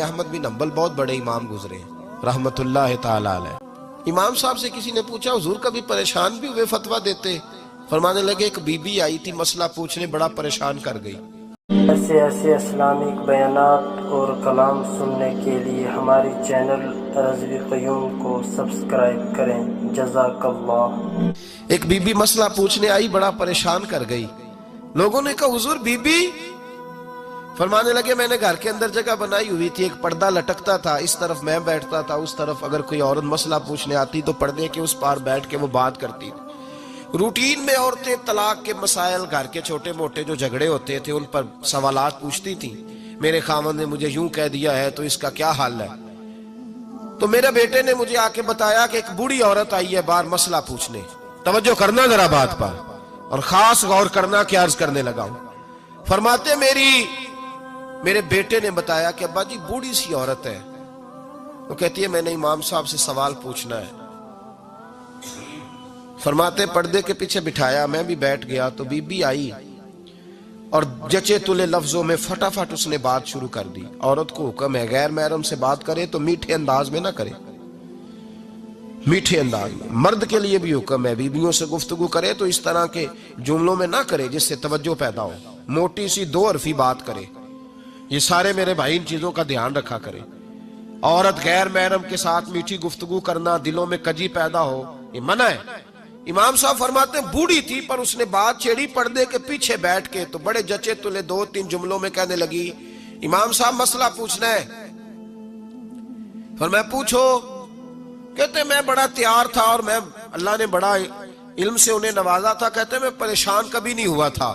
احمد بن حنبل بہت بڑے امام گزرے ہیں رحمت اللہ تعالی علیہ۔ امام صاحب سے کسی نے پوچھا حضور کبھی پریشان بھی ہوئے فتویٰ دیتے؟ فرمانے لگے ایک بی بی آئی تھی مسئلہ پوچھنے، بڑا پریشان کر گئی۔ ایسے اسلامک بیانات اور کلام سننے کے لیے ہماری چینل رضوی قیوم کو سبسکرائب کریں، جزاک اللہ۔ ایک بی بی مسئلہ پوچھنے آئی، بڑا پریشان کر گئی۔ لوگوں نے کہا حضور بی بی؟ فرمانے لگے میں نے گھر کے اندر جگہ بنائی ہوئی تھی، ایک پردہ لٹکتا تھا، اس طرف میں بیٹھتا تھا، اس طرف اگر کوئی عورت مسئلہ پوچھنے آتی تو پردے کے اس پار بیٹھ کے وہ بات کرتی تھی۔ روٹین میں عورتیں طلاق کے مسائل، گھر کے چھوٹے موٹے جو جھگڑے ہوتے تھے ان پر سوالات پوچھتی تھیں۔ میرے خاوند نے مجھے یوں کہہ دیا ہے تو اس کا کیا حل ہے؟ تو میرے بیٹے نے مجھے آ کے بتایا کہ ایک بوڑھی عورت آئی ہے باہر مسئلہ پوچھنے، توجہ کرنا ذرا بات پر، اور خاص غور کرنا کہ عرض کرنے لگا ہوں۔ فرماتے میرے بیٹے نے بتایا کہ ابا جی بوڑھی سی عورت ہے، وہ کہتی ہے میں نے امام صاحب سے سوال پوچھنا ہے۔ فرماتے پردے کے پیچھے بٹھایا، میں بھی بیٹھ گیا تو بی بی آئی اور جچے تلے لفظوں میں فٹافٹ اس نے بات شروع کر دی۔ عورت کو حکم ہے غیر محرم سے بات کرے تو میٹھے انداز میں نہ کرے، میٹھے انداز میں۔ مرد کے لیے بھی حکم ہے بیویوں سے گفتگو کرے تو اس طرح کے جملوں میں نہ کرے جس سے توجہ پیدا ہو، موٹی سی دو حرفی بات کرے۔ یہ سارے میرے بھائی ان چیزوں کا دھیان رکھا کرے۔ عورت غیر محرم کے ساتھ میٹھی گفتگو کرنا، دلوں میں کجی پیدا ہو، یہ منع ہے۔ امام صاحب فرماتے ہیں بوڑھی تھی پر اس نے بات چھیڑی پردے کے پیچھے بیٹھ کے، تو بڑے جچے تلے دو تین جملوں میں کہنے لگی امام صاحب مسئلہ پوچھنا ہے۔ فرمایا پوچھو۔ کہتے میں بڑا تیار تھا اور میں اللہ نے بڑا علم سے انہیں نوازا تھا، کہتے میں پریشان کبھی نہیں ہوا تھا،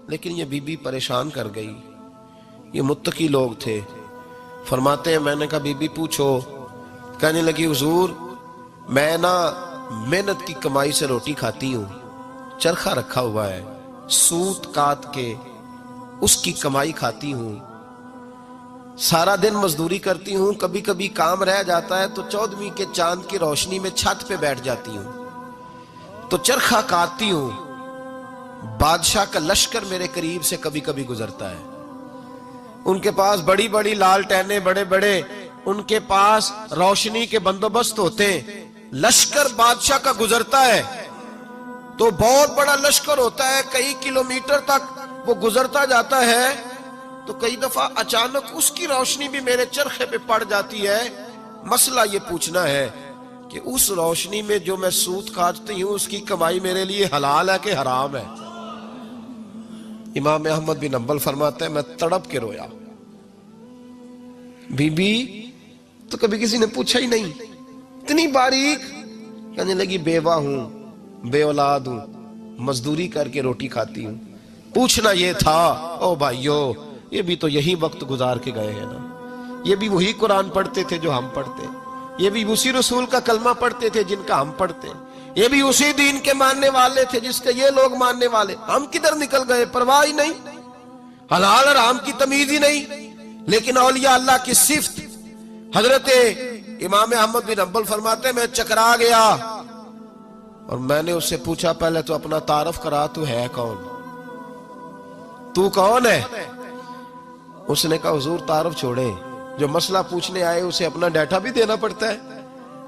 لیکن یہ بی بی پریشان کر گئی۔ یہ متقی لوگ تھے۔ فرماتے ہیں میں نے کہا بی بی پوچھو۔ کہنے لگی حضور میں نا محنت کی کمائی سے روٹی کھاتی ہوں، چرخہ رکھا ہوا ہے، سوت کاٹ کے اس کی کمائی کھاتی ہوں، سارا دن مزدوری کرتی ہوں، کبھی کبھی کام رہ جاتا ہے تو 14ویں کے چاند کی روشنی میں چھت پہ بیٹھ جاتی ہوں تو چرخہ کاٹتی ہوں۔ بادشاہ کا لشکر میرے قریب سے کبھی کبھی گزرتا ہے، ان کے پاس بڑی بڑی لالٹینیں، بڑے بڑے ان کے پاس روشنی کے بندوبست ہوتے ہیں۔ لشکر بادشاہ کا گزرتا ہے تو بہت بڑا لشکر ہوتا ہے، کئی کلومیٹر تک وہ گزرتا جاتا ہے، تو کئی دفعہ اچانک اس کی روشنی بھی میرے چرخے پہ پڑ جاتی ہے۔ مسئلہ یہ پوچھنا ہے کہ اس روشنی میں جو میں سوت کاٹتی ہوں اس کی کمائی میرے لیے حلال ہے کہ حرام ہے؟ امام احمد بن حنبل فرماتے ہیں میں تڑپ کے رویا۔ بی بی تو کبھی کسی نے پوچھا ہی نہیں، اتنی باریک۔ کہنے لگی بیوہ ہوں، بے اولاد ہوں، مزدوری کر کے روٹی کھاتی ہوں۔ پوچھنا یہ تھا او بھائیو، یہ بھی تو یہی وقت گزار کے گئے ہیں نا، یہ بھی وہی قرآن پڑھتے تھے جو ہم پڑھتے، یہ بھی اسی رسول کا کلمہ پڑھتے تھے جن کا ہم پڑھتے، یہ بھی اسی دین کے ماننے والے تھے جس کے یہ لوگ ماننے والے۔ ہم کدھر نکل گئے؟ پرواہ ہی نہیں، حلال حرام کی تمیز ہی نہیں۔ لیکن اولیاء اللہ کی صفت، حضرت امام احمد بن حنبل فرماتے ہیں میں چکرا گیا اور میں نے اس سے پوچھا پہلے تو اپنا تعارف کرا، تو ہے کون؟ تو کون ہے؟ اس نے کہا حضور تعارف چھوڑے، جو مسئلہ پوچھنے آئے اسے اپنا ڈیٹا بھی دینا پڑتا ہے،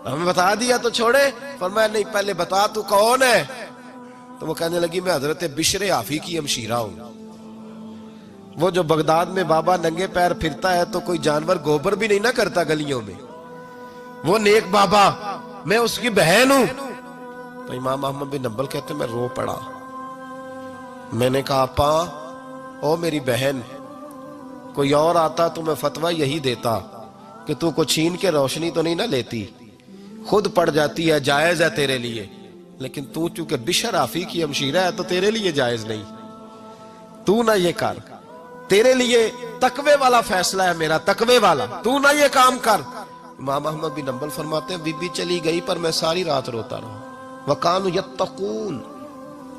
ہمیں بتا دیا تو چھوڑے۔ فرمایا نہیں پہلے بتا تو کون ہے؟ تو وہ کہنے لگی میں حضرت بشر حافی کی ہمشیرہ ہوں، وہ جو بغداد میں بابا ننگے پیر پھرتا ہے تو کوئی جانور گوبر بھی نہیں نہ کرتا گلیوں میں، وہ نیک بابا، میں اس کی بہن ہوں۔ تو امام احمد بن حنبل کہتے ہیں میں رو پڑا۔ میں نے کہا اپا او میری بہن، کوئی اور آتا تو میں فتویٰ یہی دیتا کہ تو کو چھین کے روشنی تو نہیں نہ لیتی، خود پڑ جاتی ہے، جائز ہے تیرے لیے، لیکن تو چونکہ بشر حافی کی ہمشیرہ ہے تو تیرے لیے جائز نہیں، تو نہ یہ کر، تیرے لیے تقوی والا فیصلہ ہے میرا، تقوی والا، تو نہ یہ کام کر۔ امام احمد بن حنبل فرماتے ہیں بی بی چلی گئی پر میں ساری رات روتا رہا۔ وَقَانُوا يَتَّقُونَ،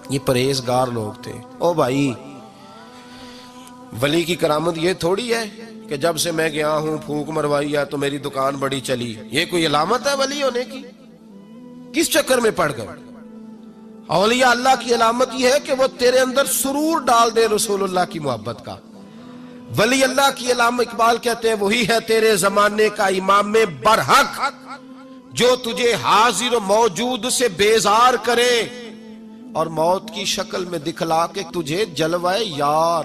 یہ پرہیزگار لوگ تھے۔ او بھائی ولی کی کرامت یہ تھوڑی ہے کہ جب سے میں گیا ہوں پھونک مروائی ہے تو میری دکان بڑی چلی، یہ کوئی علامت ہے ولی ہونے کی؟ کس چکر میں پڑ گئے؟ اولیاء اللہ کی علامت یہ ہے کہ وہ تیرے اندر سرور ڈال دے رسول اللہ کی محبت کا، ولی اللہ کی علامہ اقبال کہتے ہیں وہی ہے تیرے زمانے کا امام برحق جو تجھے حاضر و موجود سے بیزار کرے اور موت کی شکل میں دکھلا کے تجھے جلوہ یار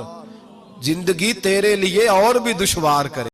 زندگی تیرے لیے اور بھی دشوار کرے.